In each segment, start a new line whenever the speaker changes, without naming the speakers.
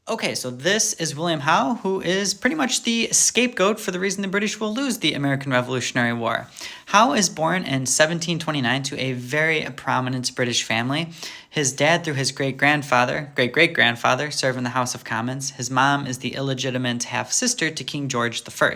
Okay, so this is William Howe, who is pretty much the scapegoat for the reason the British will lose the American Revolutionary War. Howe is born in 1729 to a very prominent British family. His dad, through his great-great-grandfather, served in the House of Commons. His mom is the illegitimate half-sister to King George I.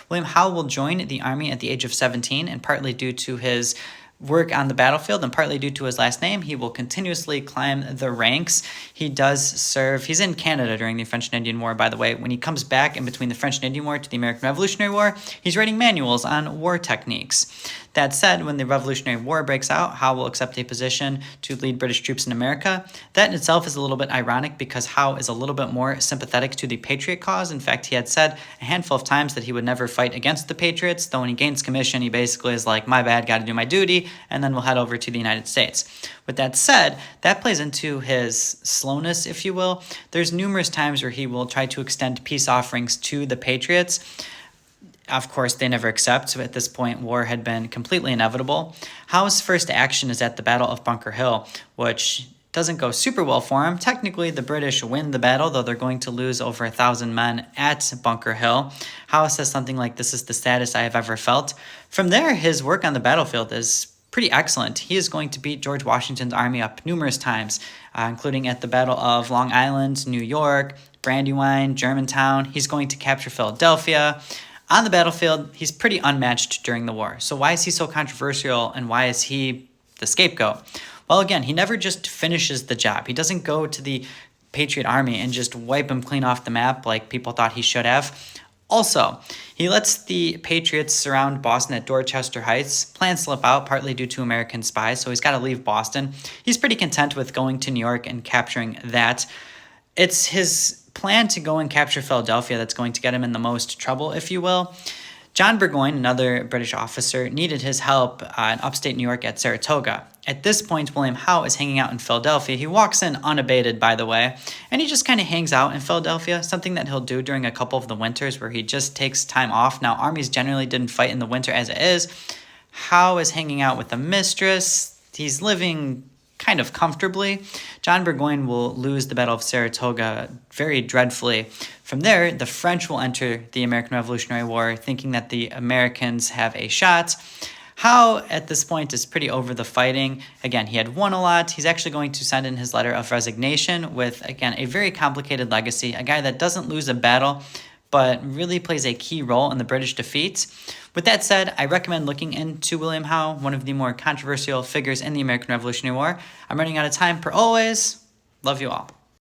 William Howe will join the army at the age of 17, and partly due to his work on the battlefield and partly due to his last name, he will continuously climb the ranks. He does serve, he's in Canada during the French and Indian War, by the way. When he comes back in between the French and Indian War to the American Revolutionary War, he's writing manuals on war techniques. That said, when the Revolutionary War breaks out, Howe will accept a position to lead British troops in America. That in itself is a little bit ironic because Howe is a little bit more sympathetic to the Patriot cause. In fact, he had said a handful of times that he would never fight against the Patriots, though when he gains commission, he basically is like, my bad, gotta do my duty, and then we'll head over to the United States. With that said, that plays into his slowness, if you will. There's numerous times where he will try to extend peace offerings to the Patriots. Of course, they never accept, so at this point, war had been completely inevitable. Howe's first action is at the Battle of Bunker Hill, which doesn't go super well for him. Technically, the British win the battle, though they're going to lose over 1,000 men at Bunker Hill. Howe says something like, "This is the saddest I have ever felt." From there, his work on the battlefield is pretty excellent. He is going to beat George Washington's army up numerous times, including at the Battle of Long Island, New York, Brandywine, Germantown. He's going to capture Philadelphia. On the battlefield, he's pretty unmatched during the war. So why is he so controversial, and why is he the scapegoat? Well, again, he never just finishes the job. He doesn't go to the Patriot army and just wipe him clean off the map like people thought he should have. Also, he lets the Patriots surround Boston at Dorchester Heights. Plans slip out, partly due to American spies, so he's got to leave Boston. He's pretty content with going to New York and capturing that. It's his plan to go and capture Philadelphia that's going to get him in the most trouble, if you will. John Burgoyne, another British officer, needed his help in upstate New York at Saratoga. At this point, William Howe is hanging out in Philadelphia. He walks in unabated, by the way, and he just kind of hangs out in Philadelphia, something that he'll do during a couple of the winters where he just takes time off. Now, armies generally didn't fight in the winter as it is. Howe is hanging out with a mistress. He's living kind of comfortably. John Burgoyne will lose the Battle of Saratoga very dreadfully. From there, the French will enter the American Revolutionary War, thinking that the Americans have a shot. Howe, at this point, is pretty over the fighting. Again, he had won a lot. He's actually going to send in his letter of resignation with, again, a very complicated legacy, a guy that doesn't lose a battle, but really plays a key role in the British defeats. With that said, I recommend looking into William Howe, one of the more controversial figures in the American Revolutionary War. I'm running out of time per always. Love you all.